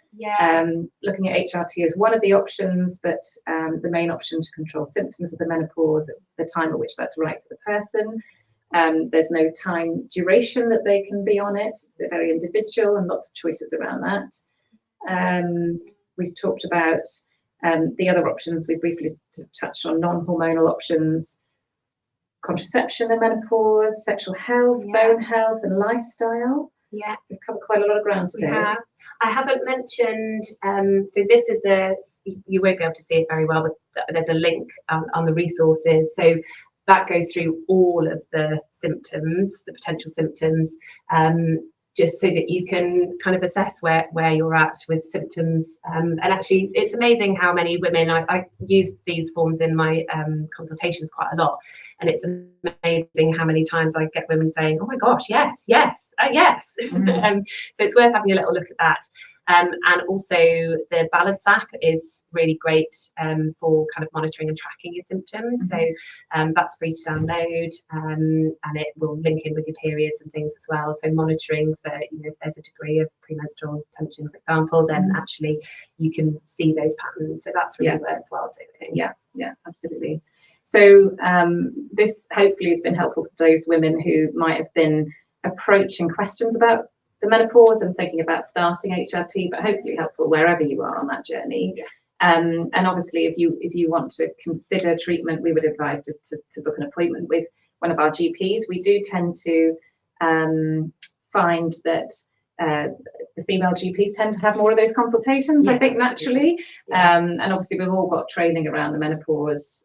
Looking at HRT as one of the options, but the main option to control symptoms of the menopause at the time at which that's right for the person. There's no time duration that they can be on it. It's very individual and lots of choices around that. We've talked about the other options. We briefly touched on non-hormonal options, contraception in menopause, sexual health, bone health, and lifestyle. Yeah, we've covered quite a lot of ground today. I haven't mentioned, so this is you won't be able to see it very well, but there's a link on the resources. So that goes through all of the symptoms, the potential symptoms, just so that you can kind of assess where you're at with symptoms. And actually, it's amazing how many women, I use these forms in my consultations quite a lot. And it's amazing how many times I get women saying, oh my gosh, yes. Mm-hmm. So it's worth having a little look at that. And also the Balance app is really great for kind of monitoring and tracking your symptoms. Mm-hmm. So that's free to download, and it will link in with your periods and things as well. So monitoring for, if there's a degree of premenstrual tension, for example, then actually you can see those patterns. So that's really worthwhile doing. Yeah, absolutely. So this hopefully has been helpful to those women who might have been approaching questions about the menopause and thinking about starting HRT, but hopefully helpful wherever you are on that journey. And obviously, if you want to consider treatment, we would advise to book an appointment with one of our GPs. We do tend to find that the female GPs tend to have more of those consultations, I think, naturally. And obviously, we've all got training around the menopause.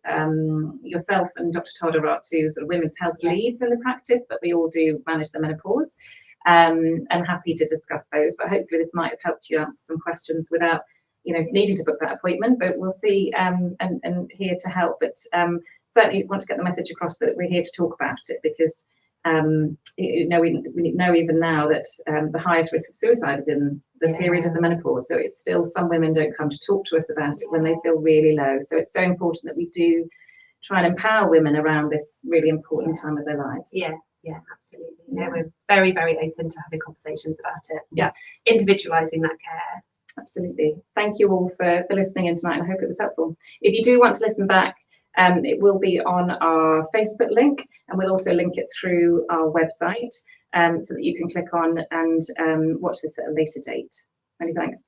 Yourself and Dr. Todd are our two sort of women's health leads in the practice, but we all do manage the menopause. And happy to discuss those, but hopefully this might have helped you answer some questions without needing to book that appointment, but we'll see, and here to help. But certainly want to get the message across that we're here to talk about it, because we know even now that the highest risk of suicide is in the period of the menopause. So it's still, some women don't come to talk to us about it when they feel really low. So it's so important that we do try and empower women around this really important time of their lives. Yeah, absolutely. We're very, very open to having conversations about it. Individualising that care. Absolutely. Thank you all for listening in tonight, and I hope it was helpful. If you do want to listen back, it will be on our Facebook link, and we'll also link it through our website, so that you can click on and watch this at a later date. Many thanks.